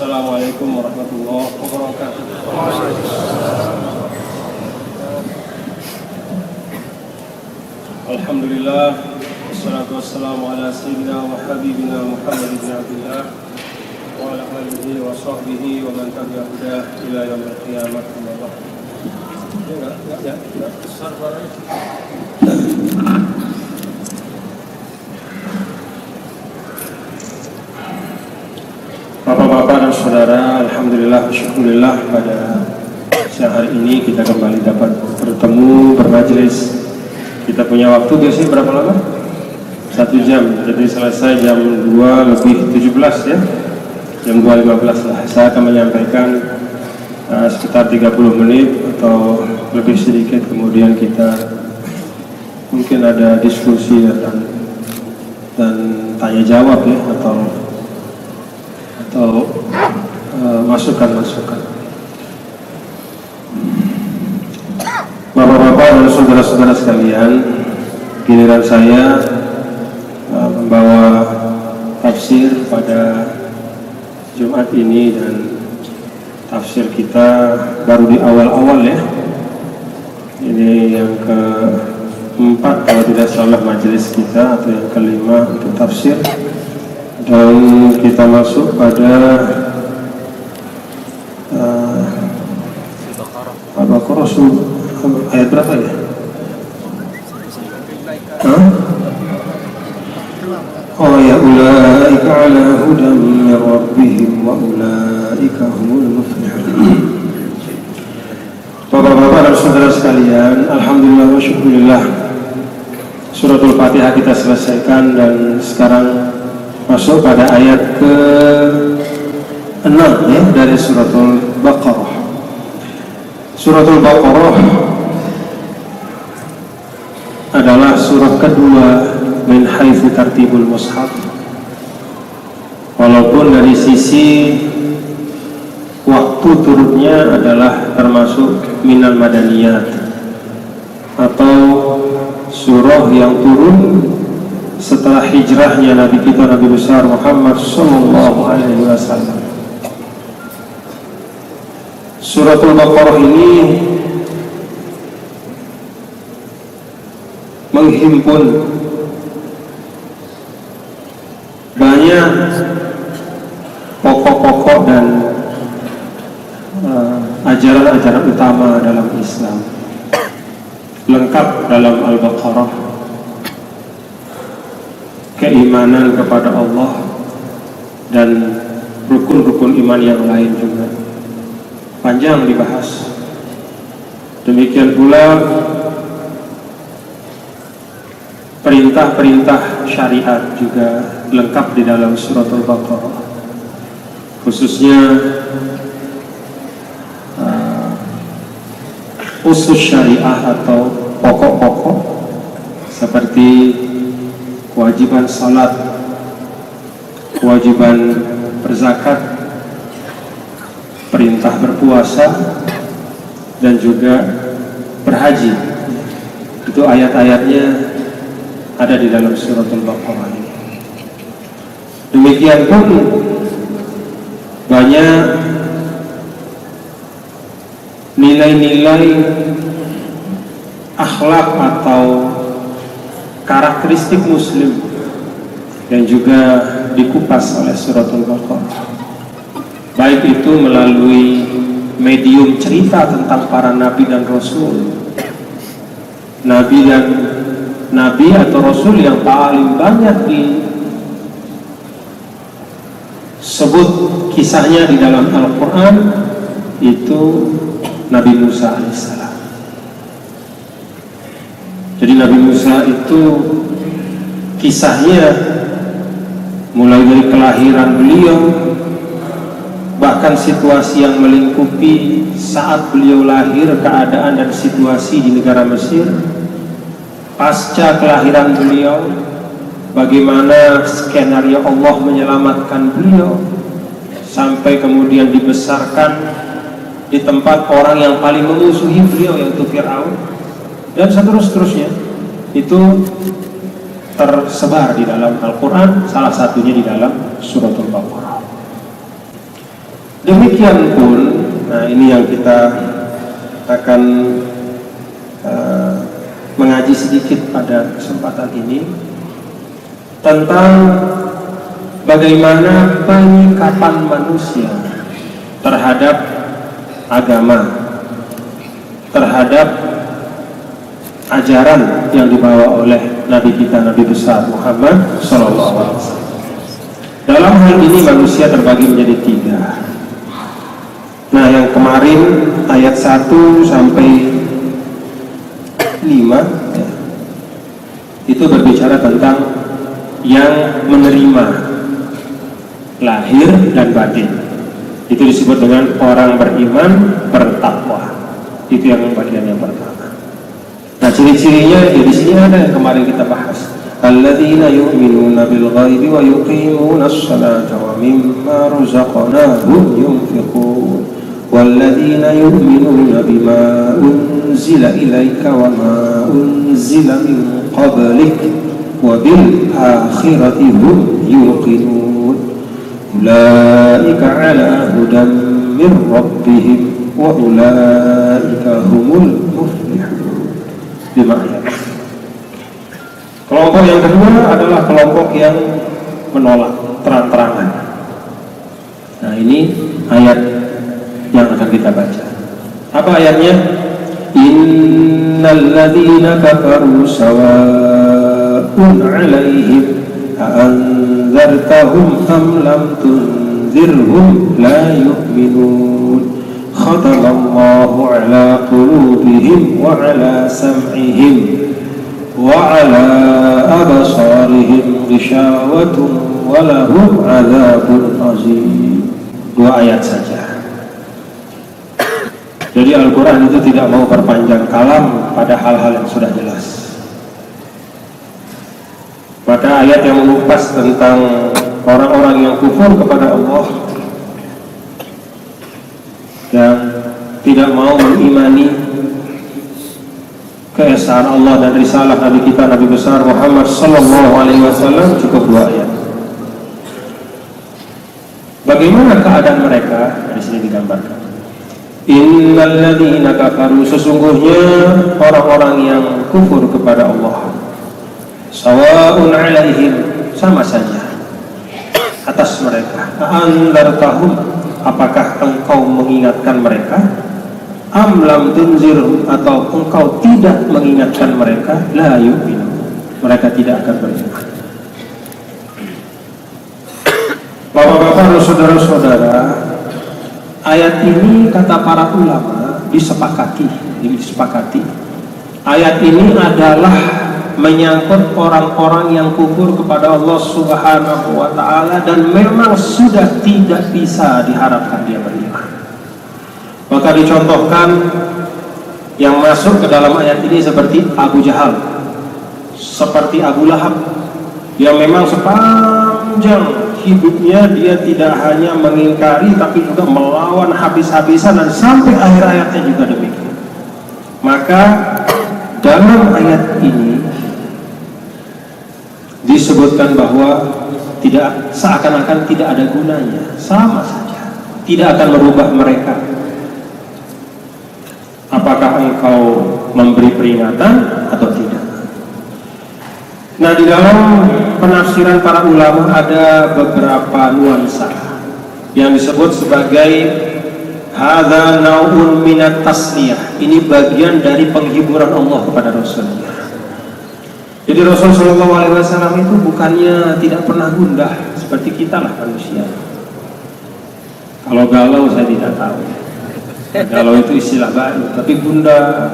Assalamualaikum warahmatullahi wabarakatuh. Alhamdulillah, wassalatu wassalamu ala sayyidina wa habibina Muhammad ibn Abdullah wa ala alihi wa sahbihi wa man tabi'a hudah ila yaumil qiyamah. Enggak besar suaranya. Bapak-bapak dan saudara, alhamdulillah, syukurillah, pada siang hari ini kita kembali dapat bertemu, bermajelis. Kita punya waktu biasanya berapa lama? 1 jam, jadi selesai jam 2:17 ya, jam 2:15 lah. Saya akan menyampaikan sekitar 30 menit atau lebih sedikit, kemudian kita mungkin ada diskusi dan tanya jawab ya, atau masukan-masukan. Bapak-bapak dan saudara-saudara sekalian, giliran saya membawa tafsir pada Jumat ini, dan tafsir kita baru di awal-awal ya. Ini yang ke-4 kalau tidak salah majelis kita, atau yang ke-5 untuk tafsir. Dan kita masuk pada Al-Baqarah ayat berapa ya? Oh ya, ulaika ala hudan min rabbihim wa ulaika humul muflihun. Bapak-bapak dan saudara sekalian, alhamdulillah wa syukurillah, suratul Fatihah kita selesaikan, dan sekarang masuk pada ayat ke-6 ya, dari suratul Baqarah. Suratul Baqarah adalah surah kedua min haitsu tartibul mushaf, walaupun dari sisi waktu turunnya adalah termasuk minal madaniyat, atau surah yang turun setelah hijrahnya Nabi kita, Nabi besar Muhammad sallallahu alaihi wasallam. Suratul Baqarah ini menghimpun banyak pokok-pokok dan ajaran-ajaran utama dalam Islam, lengkap dalam Al-Baqarah. Keimanan kepada Allah dan rukun-rukun iman yang lain juga panjang dibahas. Demikian pula perintah-perintah syariat juga lengkap di dalam suratul Baqarah, khususnya usus syariah atau pokok-pokok seperti kewajiban salat, kewajiban berzakat, perintah berpuasa, dan juga berhaji. Itu ayat-ayatnya ada di dalam suratul Baqarah ini. Demikian pun banyak nilai-nilai akhlak atau karakteristik muslim yang juga dikupas oleh suratul Baqarah, baik itu melalui medium cerita tentang para nabi dan rasul. Nabi atau rasul yang paling banyak disebut kisahnya di dalam Al-Quran itu Nabi Musa alaihissalam. Jadi Nabi Musa itu kisahnya mulai dari kelahiran beliau, bahkan situasi yang melingkupi saat beliau lahir, keadaan dan situasi di negara Mesir, pasca kelahiran beliau, bagaimana skenario Allah menyelamatkan beliau, sampai kemudian dibesarkan di tempat orang yang paling memusuhi beliau, yaitu Fir'aun, dan seterusnya. Itu tersebar di dalam Al-Quran, salah satunya di dalam suratul Baqarah. Demikian pun, nah ini yang kita akan mengaji sedikit pada kesempatan ini tentang bagaimana penyikapan manusia terhadap agama, terhadap ajaran yang dibawa oleh Nabi kita, Nabi besar Muhammad SAW. Dalam hal ini manusia terbagi menjadi 3. Nah, yang kemarin ayat 1 sampai 5 ya, itu berbicara tentang yang menerima lahir dan batin. Itu disebut dengan orang beriman bertakwa. Itu yang bagian yang pertama. Nah, ciri-cirinya ya di sini ada yang kemarin kita bahas. Alladzina yu'minuna bil ghaibi wa yuqimunas salata wa mimma razaqnahum yunfiqun. Walladzina yu'minuna bima unzila ilaika wa ma unzila min qablik wa bil akhirati hum yuqinun. Ulaika 'ala hudan min rabbihim wa ulaika humul muflihun. 5 ayat. Kelompok yang kedua adalah kelompok yang menolak terang-terangan. Nah, ini ayat yang akan kita baca. Apa ayatnya? Innal ladzina kafaru sawa'un 'alaihim a'anzartahum am lam tunzirhum la yu'minun. Khatamallahu 'ala qulubihim wa 'ala sam'ihim wa 'ala absarihim ghishawatun wa lahum 'adzabun 'azim. 2 ayat saja. Jadi Al-Quran itu tidak mau perpanjang kalam pada hal-hal yang sudah jelas. Maka ayat yang mengupas tentang orang-orang yang kufur kepada Allah, yang tidak mau mengimani keesaan Allah dan risalah Nabi kita, Nabi besar Muhammad sallallahu alaihi wasallam, cukup 2 ayat. Bagaimana keadaan mereka? Di sini digambarkan. Innal ladzina kafaru, sesungguhnya orang-orang yang kufur kepada Allah, sawa'un 'alaihim, sama saja atas mereka. Andartahum, apakah engkau mengingatkan mereka? Am lam tunzirhum, atau engkau tidak mengingatkan mereka? La yu'minun, mereka tidak akan beriman. Bapak-bapak dan saudara-saudara, ayat ini kata para ulama disepakati. Ayat ini adalah menyangkut orang-orang yang kufur kepada Allah Subhanahu wa ta'ala dan memang sudah tidak bisa diharapkan dia beriman. Maka dicontohkan yang masuk ke dalam ayat ini seperti Abu Jahal, seperti Abu Lahab, yang memang sepanjang hidupnya dia tidak hanya mengingkari tapi juga melawan habis-habisan, dan sampai akhir ayatnya juga demikian. Maka dalam ayat ini disebutkan bahwa tidak, seakan-akan tidak ada gunanya, sama saja, tidak akan merubah mereka. Apakah engkau memberi peringatan atau tidak? Nah, di dalam penafsiran para ulama ada beberapa nuansa yang disebut sebagai hadza naun minat tasliyah. Ini bagian dari penghiburan Allah kepada Rasulnya. Jadi Rasul Shallallahu Alaihi Wasallam itu bukannya tidak pernah gundah seperti kita lah manusia. Kalau galau saya tidak tahu. Galau itu istilah baru, tapi gundah.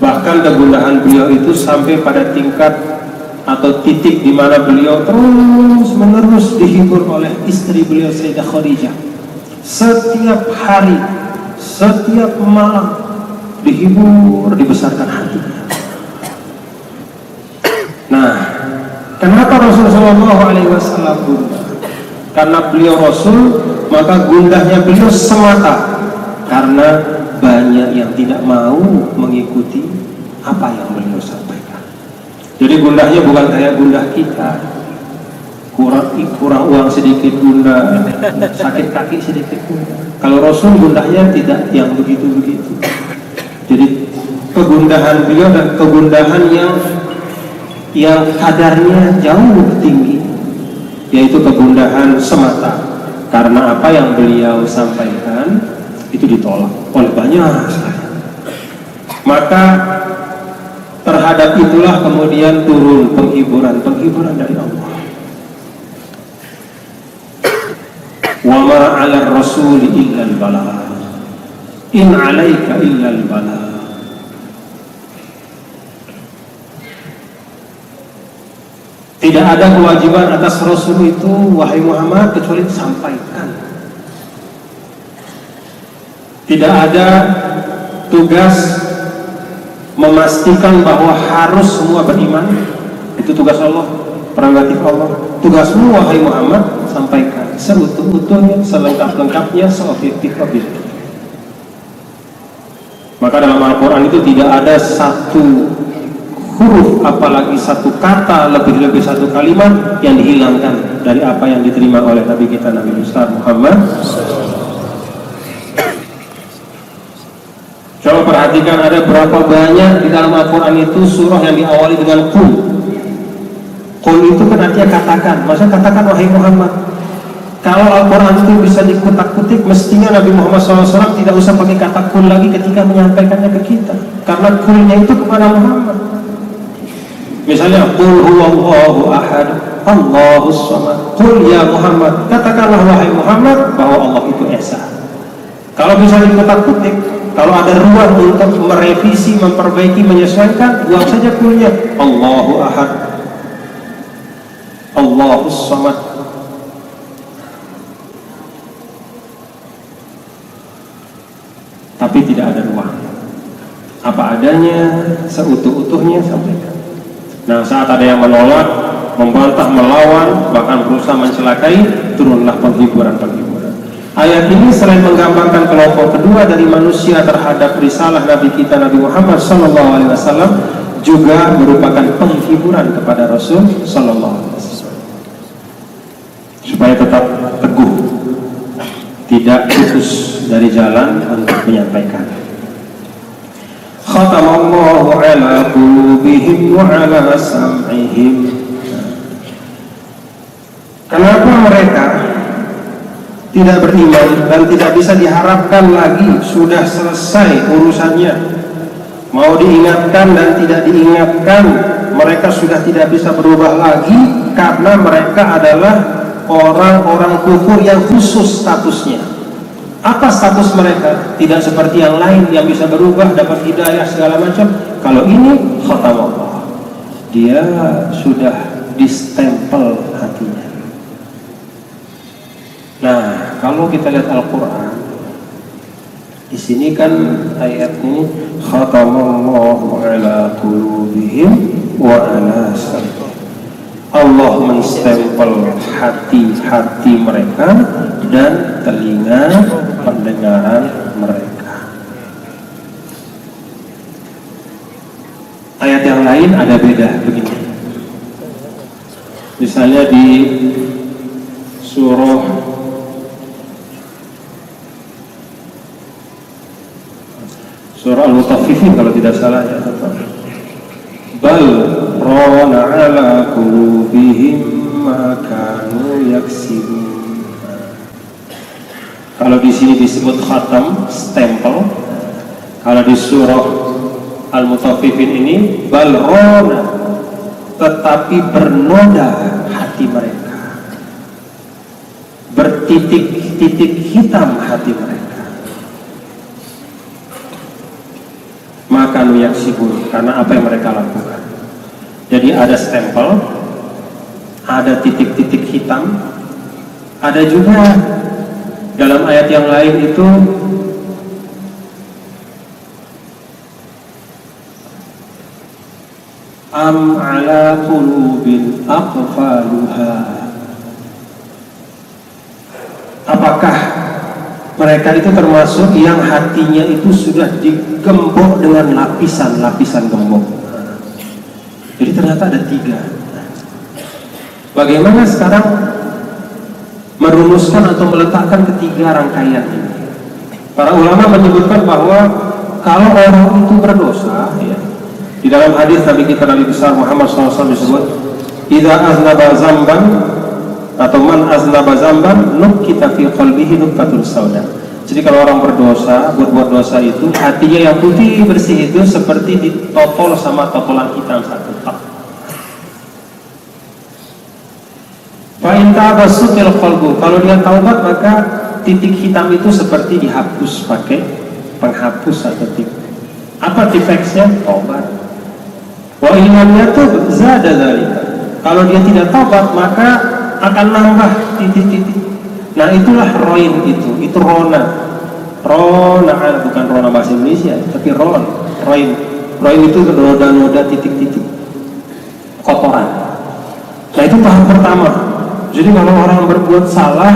Bahkan kegundahan beliau itu sampai pada tingkat atau titik di mana beliau terus menerus dihibur oleh istri beliau Sayyidah Khadijah. Setiap hari, setiap malam dihibur, dibesarkan hatinya. Nah, kenapa Rasulullah SAW gundah? Karena beliau Rasul, maka gundahnya beliau semata karena banyak yang tidak mau mengikuti apa yang beliau sampaikan. Jadi gundahnya bukan kayak gundah kita. kurang uang sedikit gundah, sakit kaki sedikit gundah. Kalau Rasul gundahnya tidak yang begitu-begitu. Jadi kegundahan beliau dan kegundahan yang kadarnya jauh lebih tinggi, yaitu kegundahan semata karena apa yang beliau sampaikan itu ditolak oleh banyak sekali. Maka terhadap itulah kemudian turun penghiburan dari Allah. Wa ma 'ala rasuli illa al-balagh. In 'alaika illa al-balagh. Tidak ada kewajiban atas Rasul itu, wahai Muhammad, kecuali sampaikan. Tidak ada tugas memastikan bahwa harus semua beriman. Itu tugas Allah, prerogatif Allah. Tugasmu wahai Muhammad, sampaikan seutuh-utuhnya, selengkap-lengkapnya, seobjektif-objektif. Maka dalam Al-Quran itu tidak ada satu huruf, apalagi satu kata, lebih-lebih satu kalimat yang dihilangkan dari apa yang diterima oleh Nabi kita, Nabi besar Muhammad. Coba perhatikan ada berapa banyak di dalam Al-Quran itu surah yang diawali dengan qul. Qul itu kan artinya katakan, maksudnya katakan wahai Muhammad. Kalau Al-Quran itu bisa dikutak-kutik, mestinya Nabi Muhammad SAW tidak usah pakai kata qul lagi ketika menyampaikannya ke kita, karena qulnya itu kepada Muhammad. Misalnya qul huwallahu ahad, Allahus samad. Qul ya Muhammad, katakanlah wahai Muhammad bahwa Allah itu esa. Kalau bisa dikutak-kutik, kalau ada ruang untuk merevisi, memperbaiki, menyesuaikan, buang saja qulnya Allahu ahad, Allahus samad. Tapi tidak ada ruang. Apa adanya, seutuh-utuhnya sampaikan. Nah, saat ada yang menolak, membantah, melawan, bahkan berusaha mencelakai, turunlah penghiburan-penghiburan. Ayat ini selain menggambarkan kelompok kedua dari manusia terhadap risalah Nabi kita Nabi Muhammad SAW, juga merupakan penghiburan kepada Rasul SAW, supaya tetap teguh, tidak putus dari jalan untuk menyampaikan. Khatamallahu ala qulubihim wa ala sam'ihim. Kenapa mereka tidak beriman dan tidak bisa diharapkan lagi sudah selesai urusannya? Mau diingatkan dan tidak diingatkan, mereka sudah tidak bisa berubah lagi karena mereka adalah orang-orang kufur yang khusus statusnya. Apa status mereka? Tidak seperti yang lain yang bisa berubah, dapat hidayah segala macam. Kalau ini khatamullah, dia sudah distempel hatinya. Nah, kalau kita lihat Al-Quran, di sini kan ayat ini khatamallahu ala qulubihim wa ala sam'ihim. Allah menstempel hati-hati mereka dan telinga pendengaran mereka. Ayat yang lain ada beda begini. Misalnya di surah Al-Mutaffifin kalau tidak salah ya, bal rana ala qulubihim ma kanu yaksibun. Kalau di sini disebut khatam, stempel. Kalau di surah Al-Mutaffifin ini bal rana, tetapi bernoda hati mereka, bertitik-titik hitam hati mereka. Maka yaksibun, karena apa yang mereka lakukan. Jadi ada stempel, ada titik-titik hitam, ada juga dalam ayat yang lain itu am ala qulubin aqfaluha. Apakah mereka itu termasuk yang hatinya itu sudah digembok dengan lapisan-lapisan gembok? Jadi ternyata ada tiga. Bagaimana sekarang merumuskan atau meletakkan ketiga rangkaian ini? Para ulama menyebutkan bahwa kalau orang itu berdosa, ya, di dalam hadis Nabi kita Nabi besar Muhammad SAW disebut, "Idza aznaba zamban," atau "man aznaba zamban nukkita fi qalbihi nuktatun sauda." Jadi kalau orang berdosa, berbuat dosa itu, hatinya yang putih bersih itu seperti ditotol sama totolan hitam satu. Fa in taba sutil qalbu, kalau dia taubat maka titik hitam itu seperti dihapus pakai penghapus atau tip. Apa tipexnya? Taubat. Wa in lam yatub zada dzalika. Kalau dia tidak taubat maka akan nambah titik-titik. Nah itulah roin itu rona. Rona bukan rona bahasa Indonesia, tapi roin. Roin itu noda-noda titik-titik kotoran. Nah itu tahap pertama. Jadi kalau orang berbuat salah,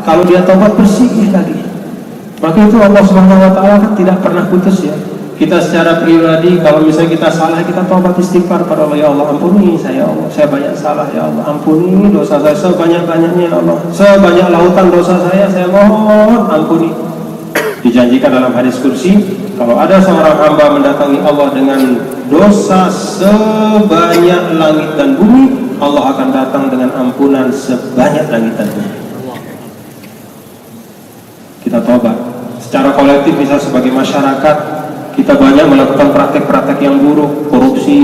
kalau dia taubat bersih lagi. Maka itu Allah Subhanahu wa taala kan tidak pernah putus ya. Kita secara pribadi kalau misalnya kita salah, kita taubat istighfar pada Allah, ya Allah ampuni saya, ya Allah, saya banyak salah, ya Allah ampuni dosa saya sebanyak-banyaknya, ya Allah, sebanyak lautan dosa saya mohon ampuni. Dijanjikan dalam hadis kursi, kalau ada seorang hamba mendatangi Allah dengan dosa sebanyak langit dan bumi, Allah akan datang dengan ampunan sebanyak langit dan bumi. Kita taubat secara kolektif, misal sebagai masyarakat kita banyak melakukan praktek-praktek yang buruk, korupsi,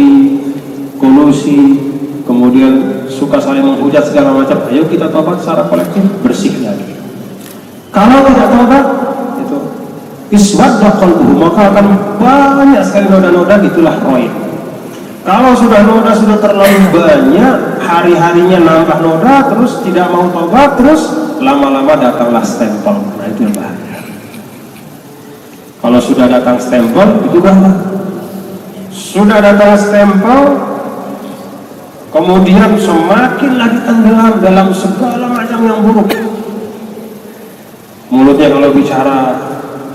kolusi, kemudian suka saling menghujat segala macam. Ayo kita taubat secara kolektif, bersih lagi. Kalau tidak taubat, itu iswadda qalbuhu, maka akan banyak sekali noda-noda, itulah roin. Kalau sudah noda sudah terlalu banyak, hari-harinya nambah noda, terus tidak mau taubat, terus lama-lama datanglah stempel. Nah itu yang bahaya. Kalau sudah datang stempel, itu bahaya. Sudah datang stempel, kemudian semakin lagi tenggelam dalam segala macam yang buruk. Mulutnya kalau bicara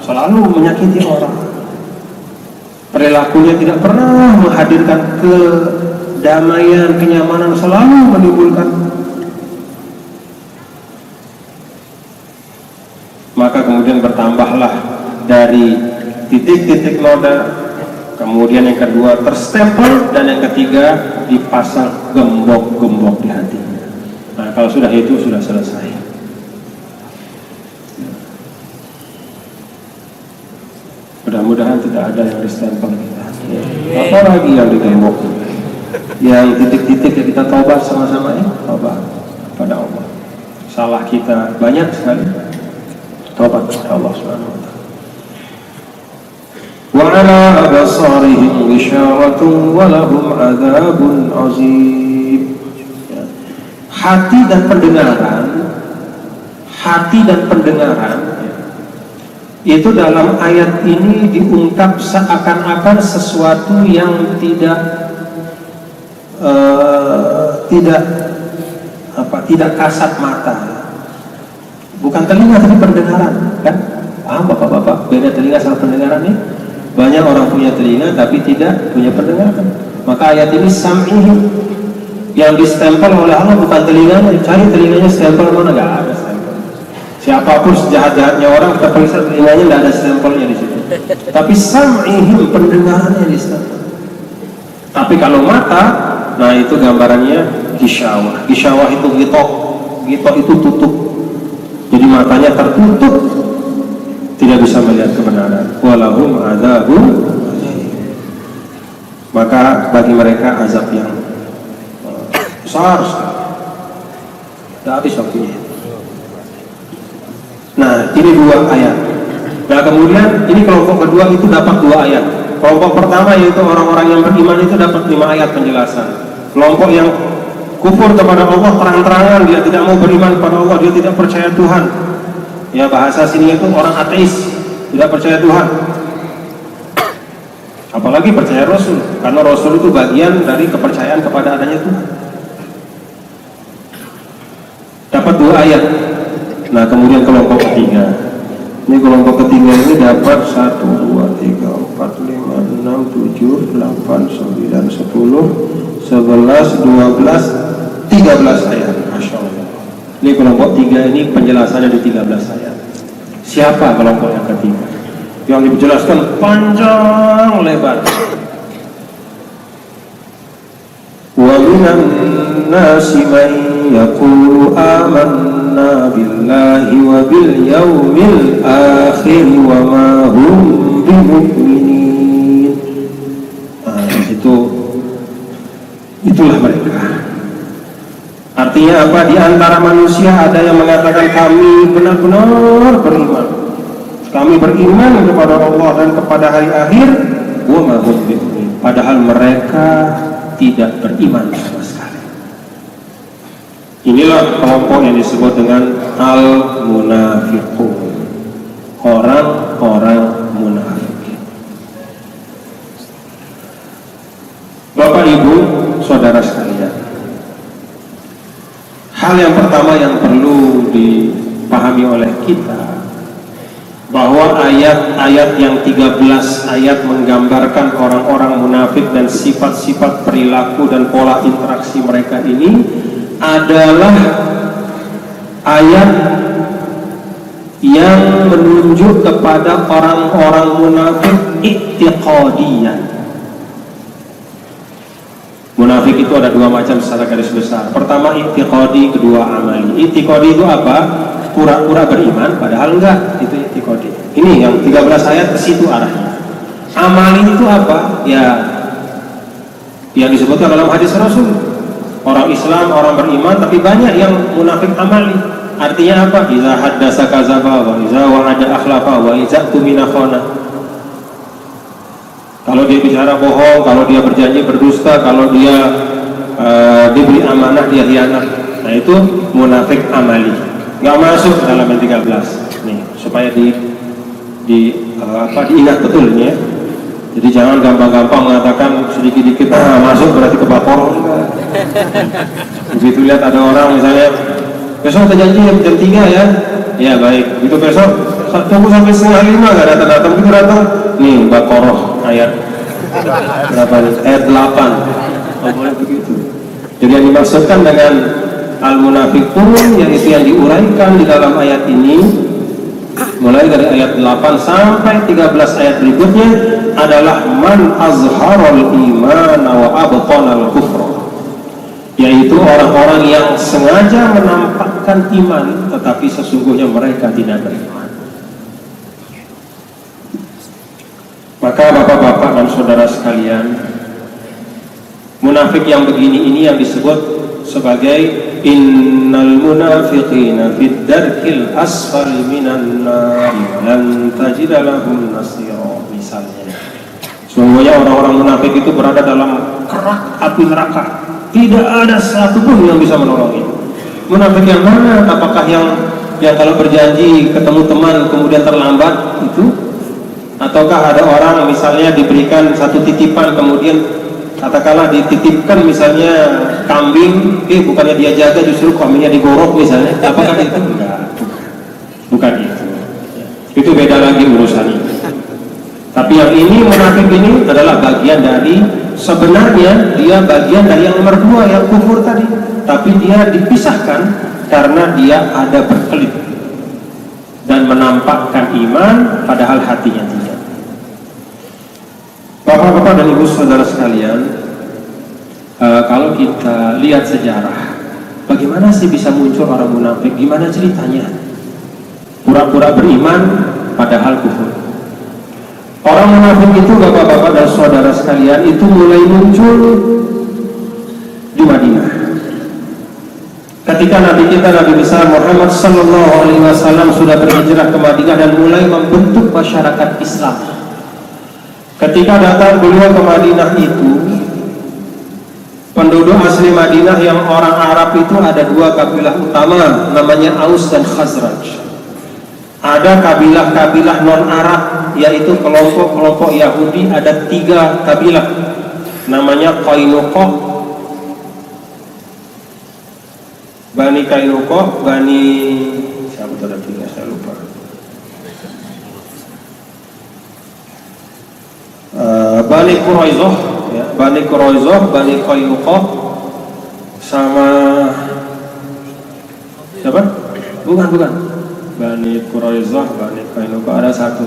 selalu menyakiti orang, perilakunya tidak pernah menghadirkan kedamaian, kenyamanan, selalu menimbulkan. Maka kemudian bertambahlah dari titik-titik noda, kemudian yang kedua terstempel, dan yang ketiga dipasang gembok-gembok di hatinya. Nah kalau sudah itu sudah selesai. Mudah-mudahan tidak ada yang distempel kita. Apalagi yang digembok, yang titik-titik yang kita taubat sama-sama ya, taubat pada Allah. Salah kita banyak sekali, taubat kepada Allah Subhanahu wa taala. Wa 'ala absarihim ghisharatun wa lahum 'adzabun 'azim. Hati dan pendengaran itu dalam ayat ini diungkap seakan-akan sesuatu yang tidak kasat mata. Bukan telinga tapi pendengaran, kan? Paham bapak-bapak? Beda telinga sama pendengaran nih. Banyak orang punya telinga tapi tidak punya pendengaran. Maka ayat ini sam'ihi, yang distempel oleh Allah bukan telinganya. Cari telinganya stempel mana? Nggak ada stempel. Siapapun sejahat-jahatnya orang, kita periksa telinganya nggak ada stempelnya di situ. Tapi sam'ihim, pendengarannya di stempel. Tapi kalau mata, nah itu gambarannya ghishawah. Ghishawah itu ghito itu tutup. Jadi matanya tertutup, tidak bisa melihat kebenaran. Walahum adzabun, maka bagi mereka azab yang besar sekali. Tidak habis waktunya. Nah ini dua ayat. Nah kemudian ini kelompok kedua itu dapat dua ayat. Kelompok pertama yaitu orang-orang yang beriman itu dapat 5 ayat penjelasan. Kelompok yang kufur kepada Allah terang-terangan, dia tidak mau beriman kepada Allah, dia tidak percaya Tuhan. Ya bahasa sini itu orang ateis, tidak percaya Tuhan. Apalagi percaya Rasul, karena Rasul itu bagian dari kepercayaan kepada adanya Tuhan. Dapat 2 ayat. Nah kemudian kelompok ketiga. Ini kelompok ketiga ini dapat 1, 2, 3, 4, 5, 6, 7, 8, 9, 10, 11, 12, 13 13 ayat. Masya Allah. Ini kelompok 3 ini penjelasannya di 13 ayat. Siapa kelompok yang ketiga? Yang dijelaskan panjang lebar. Wa minan nasi man yaqulu amanna billahi wa bil yaumil akhir wa ma hum bimu'minin. Itulah mereka. Artinya apa? Di antara manusia ada yang mengatakan kami benar-benar beriman. Kami beriman kepada Allah dan kepada hari akhir. Wa ma hum bimu'minin. Padahal mereka tidak beriman sama sekali. Inilah kelompok yang disebut dengan al-munafiqun, orang-orang munafik. Bapak Ibu, saudara sekalian, hal yang pertama yang perlu dipahami oleh kita, bahwa ayat-ayat yang 13 ayat menggambarkan orang-orang munafik dan sifat-sifat perilaku dan pola interaksi mereka ini adalah ayat yang menunjuk kepada orang-orang munafik i'tiqadiyan. Munafik itu ada dua macam secara garis besar. Pertama i'tiqadi, kedua amali. I'tiqadi itu apa? Pura-pura beriman padahal enggak, itu i'tiqadi. Ini yang 13 ayat ke situ arahnya. Amali itu apa? Ya yang disebutkan dalam hadis Rasul. Orang Islam, orang beriman, tapi banyak yang munafik amali. Artinya apa? Iza haddasa kazaba wa iza wa'ada akhlafa wa iza tumina khana. Kalau dia bicara bohong, kalau dia berjanji berdusta, kalau dia diberi amanah dia khianat. Nah itu munafik amali. Nggak masuk dalam yang 13 nih, supaya diingat betul ini ya. Jadi jangan gampang-gampang mengatakan sedikit-dikit masuk berarti ke Baqarah. Begitu lihat ada orang misalnya besok kita janji jam 3 ya, ya baik. Begitu besok tunggu sampai 4:30 nggak datang-datang, begitu datang nih Baqarah ayat berapa nih? Ayat 8. Oh, boleh begitu. Jadi yang dimaksudkan dengan al-munafiqun yaitu yang diuraikan di dalam ayat ini mulai dari ayat 8 sampai 13 ayat berikutnya adalah man azharul iman wa abtanal kufra, yaitu orang-orang yang sengaja menampakkan iman tetapi sesungguhnya mereka tidak beriman. Maka bapak-bapak dan saudara sekalian, munafik yang begini ini yang disebut sebagai innal munafiqina fid darkil asfali minan nar lan tajid lahum nasira. Misalnya sungguhnya orang-orang munafik itu berada dalam kerak api neraka, tidak ada satupun yang bisa menolongnya. Munafik yang mana? Apakah yang kalau berjanji ketemu teman kemudian terlambat itu, ataukah ada orang misalnya diberikan satu titipan kemudian katakanlah dititipkan misalnya kambing, bukannya dia jaga justru kambingnya digorok misalnya, apakah itu? Enggak, bukan itu. Itu beda lagi urusannya. Tapi yang ini munafik ini adalah bagian dari, sebenarnya dia bagian dari yang nomor 2 yang kufur tadi, tapi dia dipisahkan karena dia ada berkelip dan menampakkan iman padahal hatinya tidak. Bapak-bapak dan ibu saudara sekalian, kalau kita lihat sejarah, bagaimana sih bisa muncul orang munafik? Gimana ceritanya? Pura-pura beriman padahal kufur. Orang munafik itu bapak-bapak dan saudara sekalian itu mulai muncul di Madinah. Ketika Nabi kita Nabi besar Muhammad sallallahu alaihi wasallam sudah berhijrah ke Madinah dan mulai membentuk masyarakat Islam. Ketika datang beliau ke Madinah itu, penduduk asli Madinah yang orang Arab itu ada 2 kabilah utama, namanya Aus dan Khazraj. Ada kabilah-kabilah non-Arab, yaitu kelompok-kelompok Yahudi, ada 3 kabilah, namanya Qainuqa, Bani Qainuqa, Bani siapa tadi 3 saya lupa. Bani Quraizoh, ya, Bani Quraizoh, Bani Qainuqa, sama Siapa? Bukan. Bani Quraizah, Bani Qainuqa ada satu.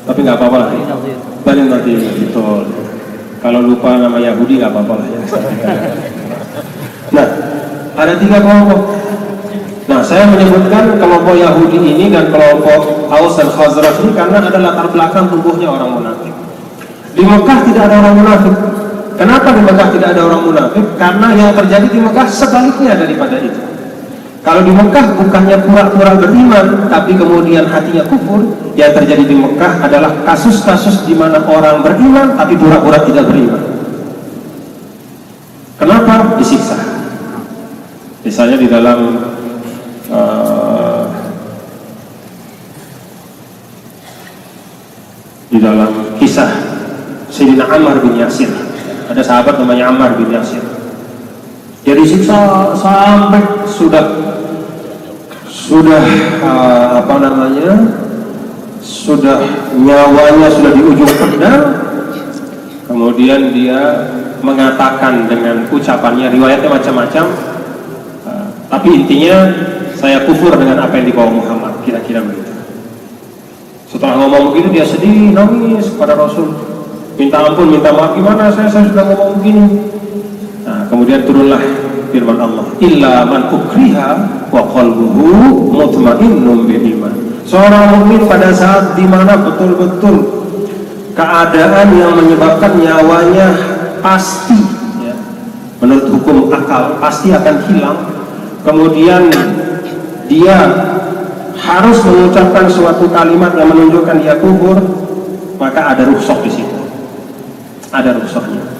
Tapi nggak apa-apa lah. Bani Nadir, betul. Kalau lupa nama Yahudi nggak apa-apa lah ya. Nah, ada 3 kelompok. Nah, saya menyebutkan kelompok Yahudi ini dan kelompok Aus dan Khazraj ini karena ada latar belakang tumbuhnya orang munafik. Di Mekah tidak ada orang munafik. Kenapa di Mekah tidak ada orang munafik? Karena yang terjadi di Mekah sebaliknya daripada itu. Kalau di Mekah bukannya pura-pura beriman, tapi kemudian hatinya kufur. Yang terjadi di Mekah adalah kasus-kasus di mana orang beriman tapi pura-pura tidak beriman. Kenapa? Disiksa. Misalnya di dalam kisah Sayyidina Ammar bin Yasir, ada sahabat namanya Ammar bin Yasir. Dia disiksa sampai sudah nyawanya sudah di ujung pedang. Kemudian dia mengatakan dengan ucapannya, riwayatnya macam-macam, tapi intinya saya kufur dengan apa yang dibawa Muhammad, kira-kira begitu. Setelah ngomong begitu dia sedih, nangis kepada Rasul, minta ampun, minta maaf, gimana saya sudah ngomong begini. Nah, kemudian turunlah firman Allah, illa man ukriha wa qalbuhu mutmainnun bil iman. Seorang mukmin pada saat dimana betul-betul keadaan yang menyebabkan nyawanya pasti, ya, menurut hukum akal pasti akan hilang, kemudian dia harus mengucapkan suatu kalimat yang menunjukkan dia kufur, maka ada rukhsah di situ, ada rukhsahnya.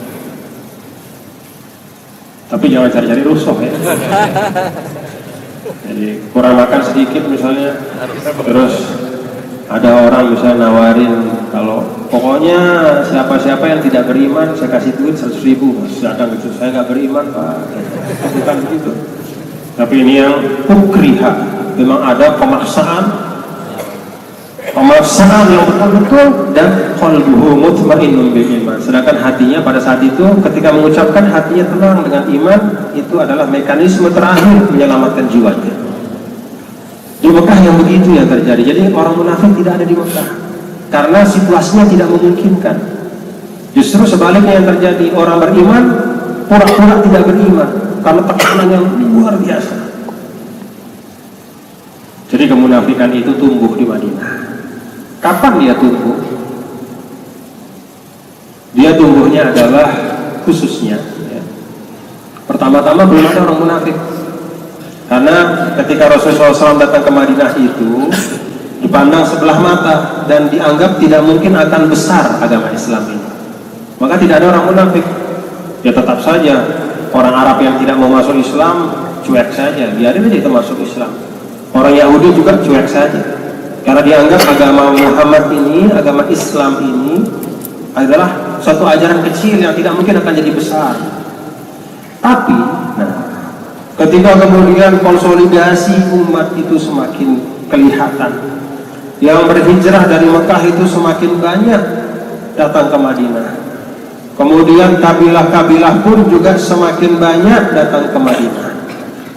Tapi jangan cari-cari rukhsah ya. Jadi kurang makan sedikit misalnya, terus ada orang misalnya nawarin, kalau pokoknya siapa-siapa yang tidak beriman saya kasih duit 100.000, sedangkan itu saya nggak beriman Pak, bukan begitu. Tapi ini yang ukriha, memang ada pemaksaan yang betul-betul, dan qalbuhu mutmainnun bil iman. Sedangkan hatinya pada saat itu ketika mengucapkan hatinya tenang dengan iman, itu adalah mekanisme terakhir menyelamatkan jiwanya. Di Mekah yang begitu yang terjadi. Jadi orang munafik tidak ada di Mekah karena situasinya tidak memungkinkan. Justru sebaliknya yang terjadi, orang beriman pura-pura tidak beriman karena tekanan yang luar biasa. Jadi kemunafikan itu tumbuh di Madinah. Kapan dia tumbuh? Dia tumbuhnya adalah khususnya, ya. Pertama-tama belum ada orang munafik, karena ketika Rasulullah SAW datang ke Madinah itu dipandang sebelah mata dan dianggap tidak mungkin akan besar agama Islam ini. Maka tidak ada orang munafik. Ya tetap saja orang Arab yang tidak mau masuk Islam cuek saja, biarin aja itu masuk Islam. Orang Yahudi juga cuek saja, karena dianggap agama Muhammad ini, agama Islam ini adalah suatu ajaran kecil yang tidak mungkin akan jadi besar. Tapi, ketika kemudian konsolidasi umat itu semakin kelihatan, yang berhijrah dari Mekah itu semakin banyak datang ke Madinah. Kemudian kabilah-kabilah pun juga semakin banyak datang ke Madinah.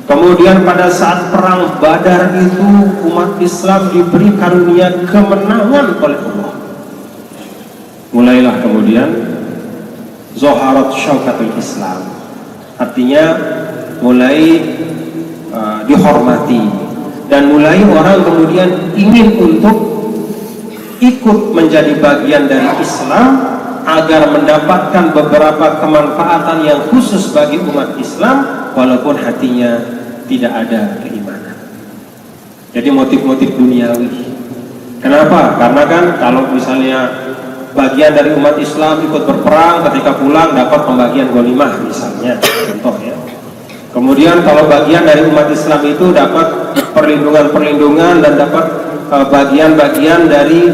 Kemudian pada saat perang Badar itu umat Islam diberi karunia kemenangan oleh Allah. Mulailah kemudian Zoharat Syaukatul Islam, artinya mulai dihormati, dan mulai orang kemudian ingin untuk ikut menjadi bagian dari Islam agar mendapatkan beberapa kemanfaatan yang khusus bagi umat Islam walaupun hatinya tidak ada keimanan. Jadi motif-motif duniawi. Kenapa? Karena kan kalau misalnya bagian dari umat Islam ikut berperang, ketika pulang dapat pembagian ghanimah misalnya, contoh ya. Kemudian kalau bagian dari umat Islam itu dapat perlindungan dan dapat bagian-bagian dari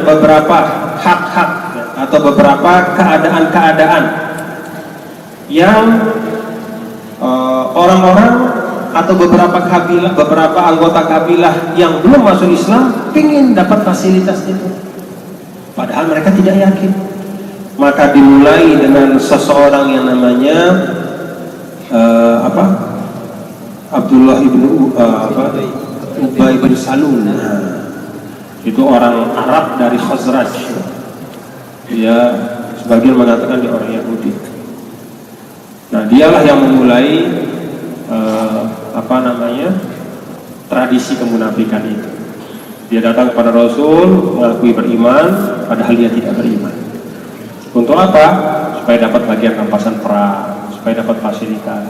beberapa hak-hak atau beberapa keadaan-keadaan yang orang-orang atau beberapa kabilah, beberapa anggota kabilah yang belum masuk Islam ingin dapat fasilitas itu, padahal mereka tidak yakin. Maka dimulai dengan seseorang yang namanya Abdullah ibnu Ubay bin Salul. Itu orang Arab dari Khazraj. Dia sebagian mengatakan dia orang Yahudi. Nah, dialah yang memulai tradisi kemunafikan itu. Dia datang kepada Rasul, mengakui beriman, padahal dia tidak beriman. Untuk apa? Supaya dapat bagian rampasan perang, supaya dapat fasilitas.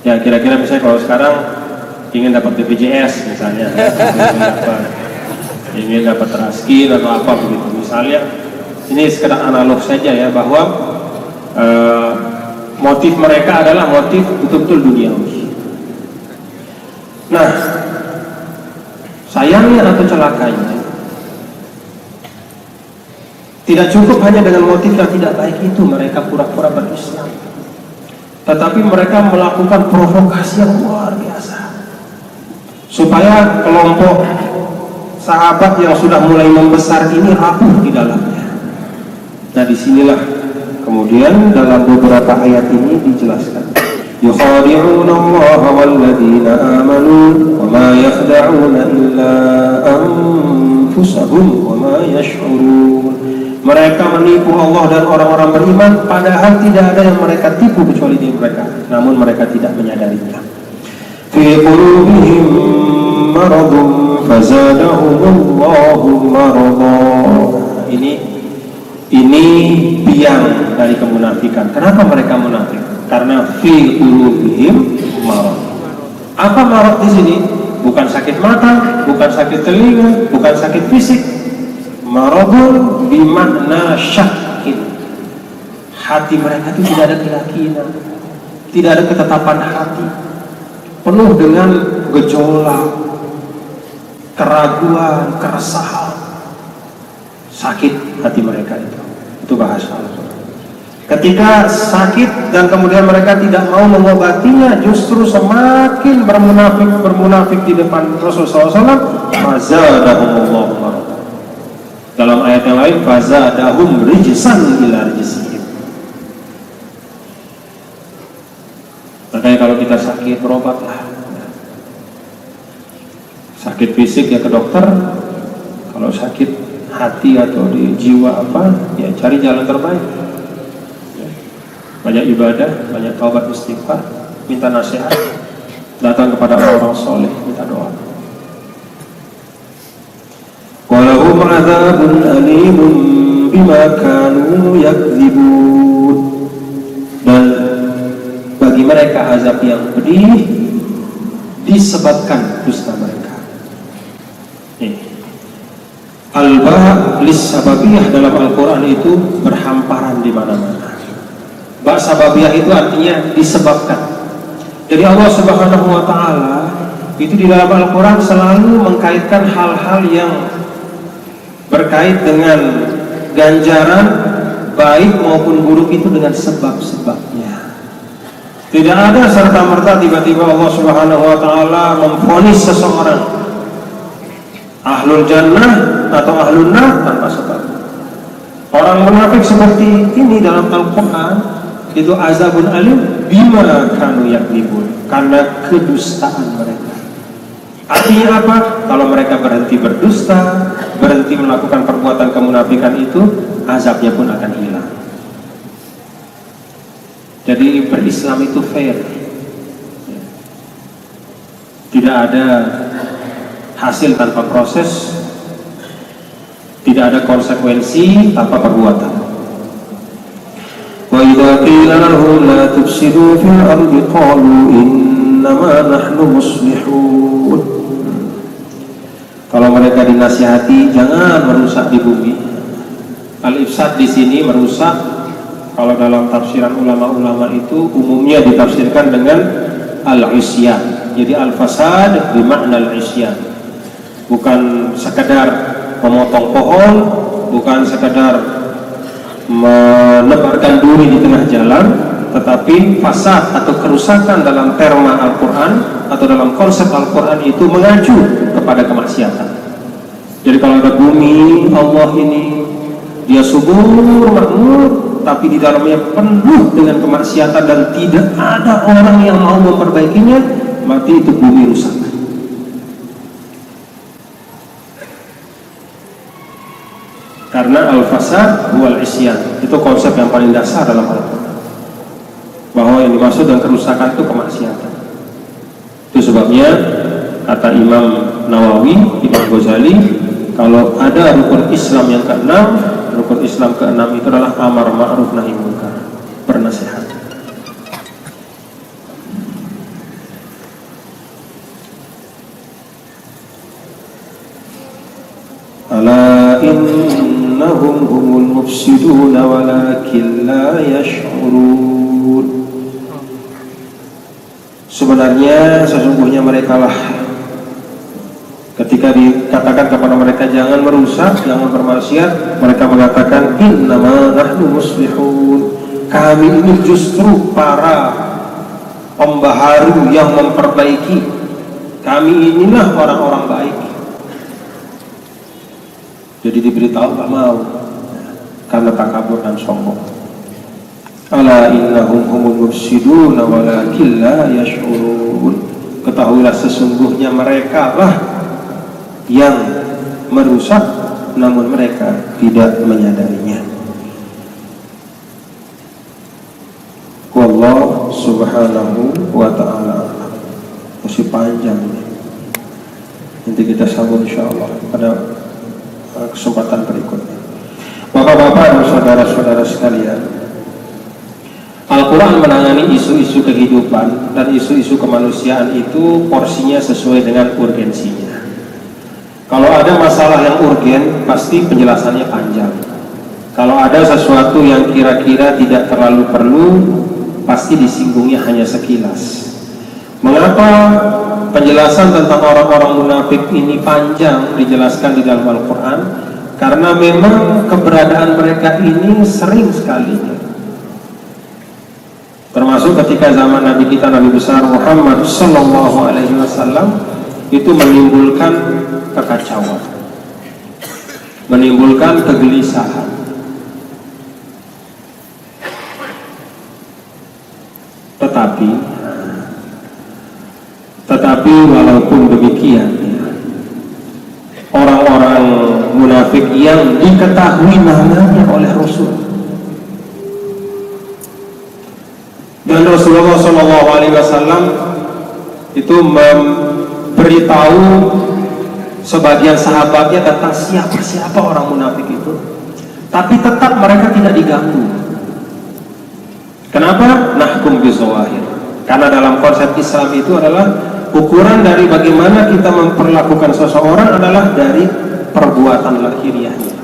Ya, kira-kira misalnya kalau sekarang ingin dapat BPJS misalnya, ingin dapat raskin atau apa begitu. Misalnya, ini sekedar analog saja ya, bahwa motif mereka adalah motif betul-betul duniawi. Nah, sayangnya atau celakanya, tidak cukup hanya dengan motif yang tidak baik itu mereka pura-pura berislam, tetapi mereka melakukan provokasi yang luar biasa supaya kelompok sahabat yang sudah mulai membesar ini rapuh di dalamnya. Nah, disinilah kemudian dalam beberapa ayat ini dijelaskan, yukhadi'una Allah walladzina amanu wa ma yakhda'una illa anfusahum wa ma yash'urun. Mereka menipu Allah dan orang-orang beriman, padahal tidak ada yang mereka tipu kecuali diri mereka, namun mereka tidak menyadarinya. Fi qulubihim maradun fazadahumullahu marada. Ini biang dari kemunafikan. Kenapa mereka munafik? Karena fi qulubihim marad. Apa marad di sini? Bukan sakit mata, bukan sakit telinga, bukan sakit fisik. Maradun bimakna syakin. Hati mereka itu tidak ada keyakinan, tidak ada ketetapan hati, penuh dengan gejolak, keraguan, keresahan. Sakit hati mereka itu bahasa Allah. Ketika sakit dan kemudian mereka tidak mau mengobatinya, justru semakin bermunafik di depan Rasulullah SAW. Fazadahumullahu marada. Dalam ayat yang lain, fazadahum rijsan ila rijsihim. Makanya kalau kita sakit, berobatlah. Sakit fisik ya ke dokter. Kalau sakit hati atau di jiwa ya cari jalan terbaik. Banyak ibadah, banyak taubat istighfar, minta nasihat, datang kepada orang soleh, minta doa. Walahum adzabun alimun bima kanu yakdzibun. Dan bagi mereka azab yang pedih disebabkan dusta mereka. Al-ba' lis-sababiyah dalam Al-Quran itu berhamparan di mana-mana. Ba' sababiyah itu artinya disebabkan. Jadi Allah Subhanahu wa Ta'ala itu di dalam Al-Quran selalu mengkaitkan hal-hal yang berkait dengan ganjaran baik maupun buruk itu dengan sebab-sebabnya. Tidak ada serta-merta tiba-tiba Allah Subhanahu wa Ta'ala memvonis seseorang ahlul jannah atau ahlun nar tanpa sebab. Orang munafik seperti ini dalam Al-Quran itu azabun alim bima kanu yakdzibun, karena kedustaan mereka. Artinya apa? Kalau mereka berhenti berdusta, berhenti melakukan perbuatan kemunafikan itu, azabnya pun akan hilang. Jadi berislam itu fair. Tidak ada hasil tanpa proses, tidak ada konsekuensi tanpa perbuatan. Wa idza qila lahum la tufsidu fil ardi qalu innama nahnu muslihun. Kalau mereka dinasihati jangan merusak di bumi. Al-ifsad di sini merusak, kalau dalam tafsiran ulama-ulama itu umumnya ditafsirkan dengan al-isyan. Jadi al-fasad bermakna al-isyan. Bukan sekadar memotong pohon, bukan sekadar menebarkan duri di tengah jalan, tetapi fasad atau kerusakan dalam terma Al-Quran atau dalam konsep Al-Quran itu mengacu kepada kemaksiatan. Jadi kalau ada bumi Allah ini, dia subur, makmur, tapi di dalamnya penuh dengan kemaksiatan dan tidak ada orang yang mau memperbaikinya, mati itu bumi rusak. Karena al-fasad wal isyan itu konsep yang paling dasar dalam Al-Quran, bahwa yang dimaksud dengan kerusakan itu kemaksiatan. Itu sebabnya kata Imam Nawawi, Imam Ghazali, kalau ada rukun Islam yang keenam, rukun Islam keenam itu adalah amar ma'ruf nahi munkar, bernasihat. Ala innahum humul mufsiduna walakin la yash'urun. Sebenarnya sesungguhnya merekalah, ketika dikatakan kepada mereka jangan merusak, jangan bermaksiat, mereka mengatakan innama nahnu muslihun, kami ini justru para pembaharu yang memperbaiki, kami inilah orang-orang baik. Jadi diberitahu tak mau, karena takabur dan sombong. Ala innahum humul mufsiduna walakin la yash'urun. Ketahuilah sesungguhnya mereka lah yang merusak, namun mereka tidak menyadarinya. Wallahu subhanahu wa ta'ala. Masih panjang ini. Nanti kita sambung insyaallah pada kesempatan berikutnya. Bapak-bapak dan saudara-saudara sekalian, Al-Quran menangani isu-isu kehidupan dan isu-isu kemanusiaan itu porsinya sesuai dengan urgensinya. Kalau ada masalah yang urgen, pasti penjelasannya panjang. Kalau ada sesuatu yang kira-kira tidak terlalu perlu, pasti disinggungnya hanya sekilas. Mengapa penjelasan tentang orang-orang munafik ini panjang dijelaskan di dalam Al-Quran? Karena memang keberadaan mereka ini sering sekali, termasuk ketika zaman Nabi kita, Nabi besar Muhammad Sallallahu Alaihi Wasallam, itu menimbulkan kekacauan, menimbulkan kegelisahan. Tetapi walaupun demikian, orang-orang munafik yang diketahui namanya oleh Rasul, dan Rasulullah SAW itu memberitahu sebagian sahabatnya tentang siapa orang munafik itu, tapi tetap mereka tidak diganggu. Kenapa? Nahkum bizawahir. Karena dalam konsep Islam itu adalah ukuran dari bagaimana kita memperlakukan seseorang adalah dari perbuatan lahiriahnya.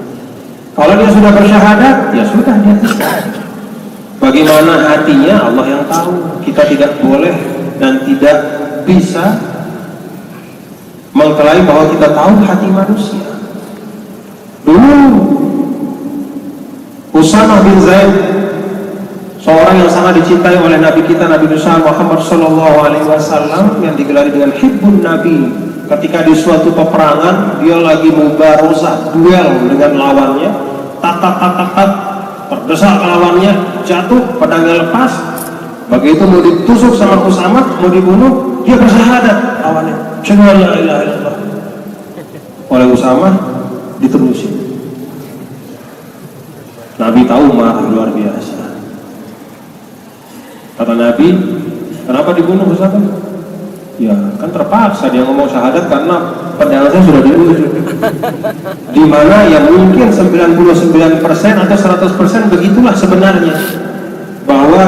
Kalau dia sudah bersyahadat, ya sudah, dia tidak. Bagaimana hatinya Allah yang tahu. Kita tidak boleh dan tidak bisa mengklaim bahwa kita tahu hati manusia. Dulu Usamah bin Zaid, seorang yang sangat dicintai oleh Nabi kita, Nabi besar Muhammad Sallallahu Alaihi Wasallam, yang digelari dengan Hibbun Nabi. Ketika di suatu peperangan, dia lagi mubarozah, duel dengan lawannya, terdesak lawannya, jatuh, pedangnya lepas. Begitu mau ditusuk sama Usamah, mau dibunuh, dia bersyahadat lawannya, la ilaha illallah. Oleh Usamah diterusin. Nabi tahu marah luar biasa. Kata Nabi, kenapa dibunuh Usamah? Ya kan terpaksa dia ngomong syahadat karena pedangnya sudah diusir. Di mana ya mungkin 99% atau 100% begitulah sebenarnya, bahwa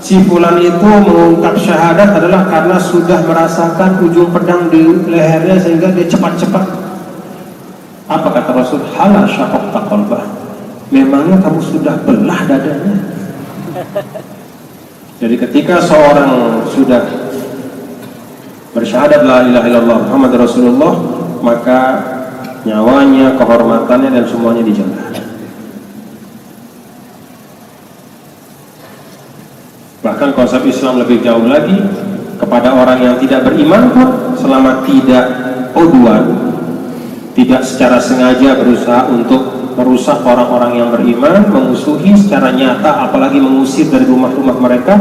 si fulan itu mengungkap syahadat adalah karena sudah merasakan ujung pedang di lehernya sehingga dia cepat-cepat. Apa kata Rasul? Hala syaqaqta qalbah. Memangnya kamu sudah belah dadanya? Jadi ketika seorang sudah bersyahadat la ilaha illallah Muhammad Rasulullah, maka nyawanya, kehormatannya dan semuanya dijaga. Bahkan konsep Islam lebih jauh lagi, kepada orang yang tidak beriman pun, selama tidak udwan, tidak secara sengaja berusaha untuk merusak orang-orang yang beriman, memusuhi secara nyata, apalagi mengusir dari rumah-rumah mereka,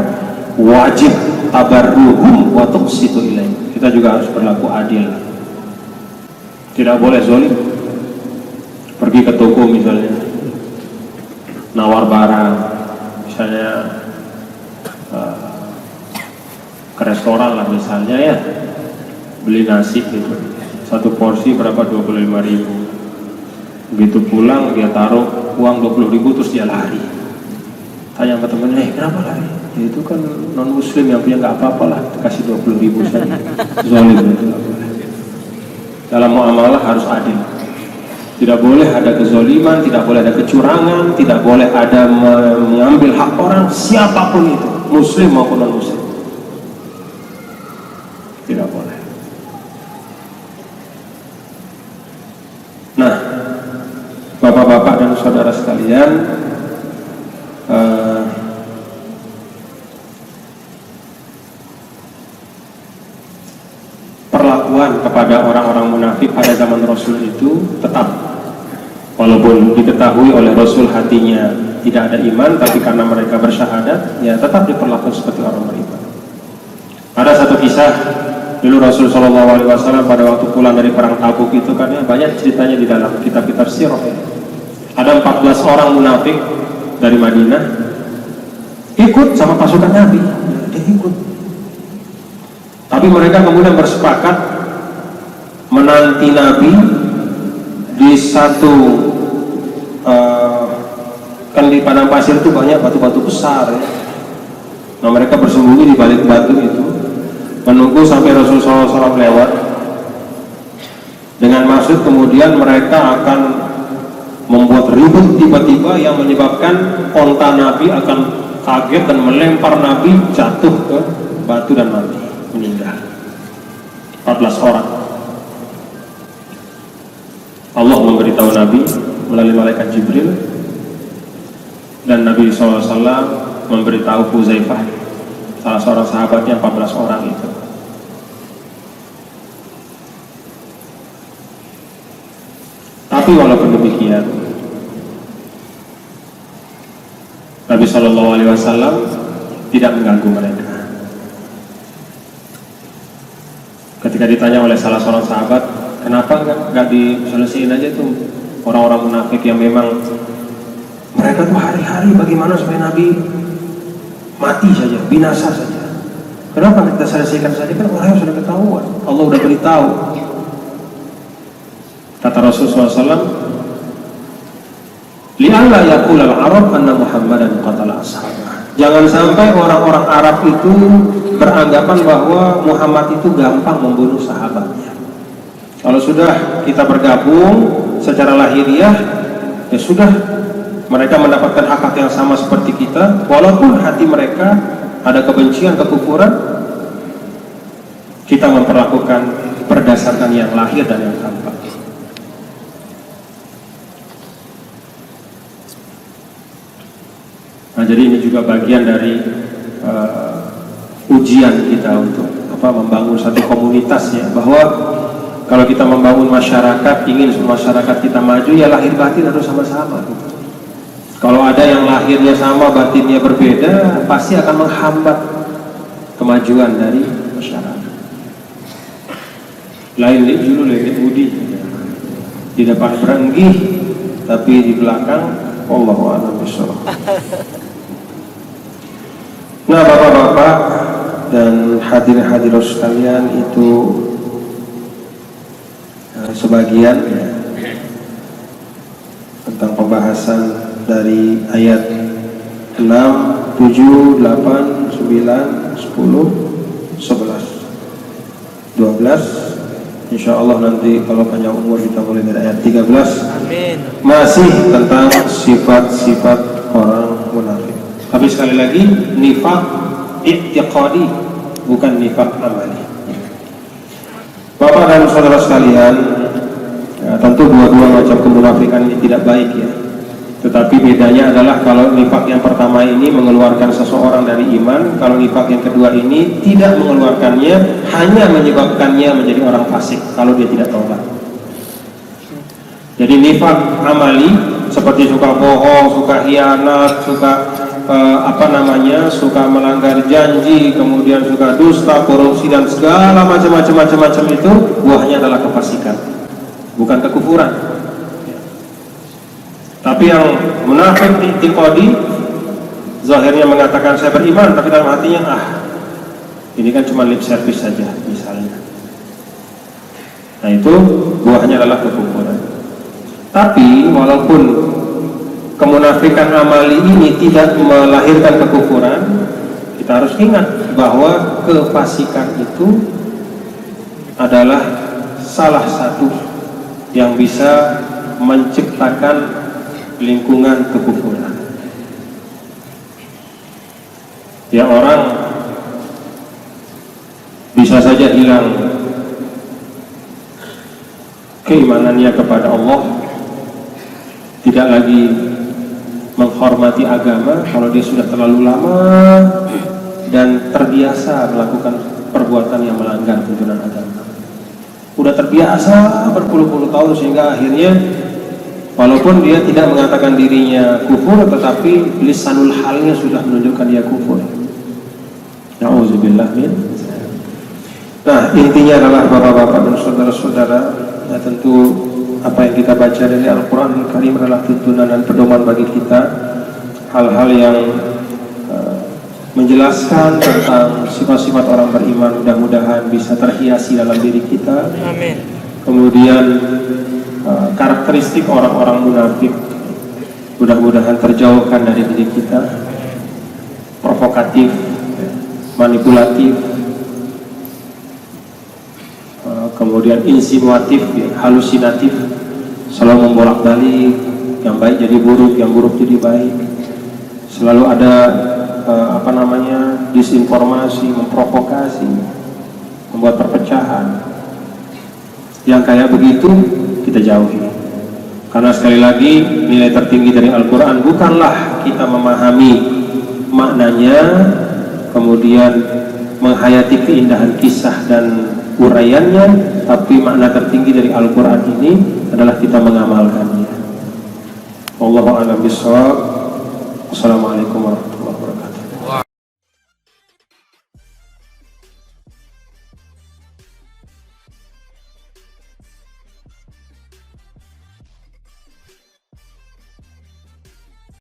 wajib tabarruhum wa tuqsitu ilaihim. Kita juga harus berlaku adil. Tidak boleh zalim. Pergi ke toko misalnya, nawar barang, misalnya ke restoran lah misalnya ya, beli nasi gitu, satu porsi berapa, 25.000. Begitu pulang dia taruh uang 20.000 terus dia lari. Tanya sama temennya, kenapa lari? Ya, itu kan non muslim yang punya nggak apa-apa lah, kasih 20.000 saja. Zalim itu. Dalam muamalah harus adil. Tidak boleh ada kezaliman, tidak boleh ada kecurangan, tidak boleh ada mengambil hak orang siapapun itu, muslim maupun non muslim. Tidak boleh. Nah, bapak-bapak dan saudara sekalian, perlakuan kepada orang-orang munafik pada zaman Rasul itu tetap, walaupun diketahui oleh Rasul hatinya tidak ada iman, tapi karena mereka bersyahadat, ya tetap diperlakukan seperti orang beriman. Ada satu kisah dulu Rasul SAW pada waktu pulang dari perang Tabuk itu kan ya, banyak ceritanya di dalam kitab-kitab sirah. Ada 14 orang munafik dari Madinah ikut sama pasukan Nabi, dia ikut. Tapi mereka kemudian bersepakat menanti Nabi di satu kan di padang pasir itu banyak batu-batu besar ya. Nah mereka bersembunyi di balik batu itu, menunggu sampai Rasulullah SAW lewat, dengan maksud kemudian mereka akan membuat ribut tiba-tiba yang menyebabkan onta Nabi akan kaget dan melempar Nabi jatuh ke batu dan mati, meninggal. 14 orang. Allah memberitahu Nabi melalui malaikat Jibril, dan Nabi SAW memberitahu Huzaifah, salah seorang sahabatnya, 14 orang itu. Tapi walaupun demikian, Nabi SAW tidak mengganggu mereka. Ketika ditanya oleh salah seorang sahabat, kenapa nggak diselesaikan aja tuh orang-orang munafik yang memang mereka tuh hari-hari bagaimana supaya Nabi mati saja, binasa saja. Kenapa kita selesaikan saja, kan orangnya sudah ketahuan, Allah sudah beritahu. Kata Rasulullah SAW, li'alla yaqulal Arab anna Muhammadan qatala ashabah. Jangan sampai orang-orang Arab itu beranggapan bahwa Muhammad itu gampang membunuh sahabatnya. Kalau sudah kita bergabung secara lahiriah, ya sudah, mereka mendapatkan hak-hak yang sama seperti kita, walaupun hati mereka ada kebencian, kekufuran, kita memperlakukan berdasarkan yang lahir dan yang tampak. Nah, jadi ini juga bagian dari ujian kita untuk membangun satu komunitas ya, bahwa kalau kita membangun masyarakat, ingin masyarakat kita maju, ya lahir batin harus sama-sama gitu. Kalau ada yang lahirnya sama, batinnya berbeda, pasti akan menghambat kemajuan dari masyarakat. Lain dulu lagi budi, di depan berenggih, tapi di belakang wallahu a'lam bishawab. Nah, bapak-bapak dan hadirin-hadirat sekalian, itu sebagian ya, tentang pembahasan dari ayat 6, 7, 8, 9, 10, 11, 12. Insyaallah nanti kalau panjang umur kita mulai dari ayat 13. Amin. Masih tentang sifat-sifat orang munafik. Tapi sekali lagi, nifaq i'tiqadi, bukan nifaq amali. Bapak dan saudara sekalian, ya, tentu dua-dua macam kemunafikan ini tidak baik ya. Tetapi bedanya adalah kalau nifaq yang pertama ini mengeluarkan seseorang dari iman, kalau nifaq yang kedua ini tidak mengeluarkannya, hanya menyebabkannya menjadi orang fasik kalau dia tidak taubat. Jadi nifaq amali seperti suka bohong, suka khianat, suka suka melanggar janji, kemudian suka dusta, korupsi dan segala macam itu, buahnya adalah kefasikan, bukan kekufuran. Tapi yang munafik i'tiqadi, zahirnya mengatakan saya beriman, tapi dalam hatinya ini kan cuma lip service saja misalnya. Nah itu buahnya adalah kekufuran. Tapi walaupun kemunafikan amali ini tidak melahirkan kekufuran, kita harus ingat bahwa kefasikan itu adalah salah satu yang bisa menciptakan lingkungan kekufuran. Ya, orang bisa saja hilang keimanannya kepada Allah, tidak lagi menghormati agama kalau dia sudah terlalu lama dan terbiasa melakukan perbuatan yang melanggar tuntunan agama. Sudah terbiasa berpuluh-puluh tahun sehingga akhirnya walaupun dia tidak mengatakan dirinya kufur, tetapi lisanul halnya sudah menunjukkan dia kufur. Na'udzubillah min. Nah, intinya adalah bapak-bapak dan saudara-saudara, ya tentu apa yang kita baca dari Al-Quran Al-Karim adalah tuntunan dan pedoman bagi kita, hal-hal yang menjelaskan tentang sifat-sifat orang beriman, mudah-mudahan bisa terhiasi dalam diri kita. Amin. Kemudian karakteristik orang-orang munafik mudah-mudahan terjauhkan dari diri kita, provokatif, manipulatif, kemudian insinuatif, halusinatif, selalu membolak-balik, yang baik jadi buruk, yang buruk jadi baik, selalu ada disinformasi, memprovokasi, membuat perpecahan. Yang kayak begitu kita jauhi, karena sekali lagi nilai tertinggi dari Al-Quran bukanlah kita memahami maknanya kemudian menghayati keindahan kisah dan uraiannya, tapi makna tertinggi dari Al-Quran ini adalah kita mengamalkannya. Wallahu a'lam bishawab. Assalamualaikum warahmatullahi wabarakatuh.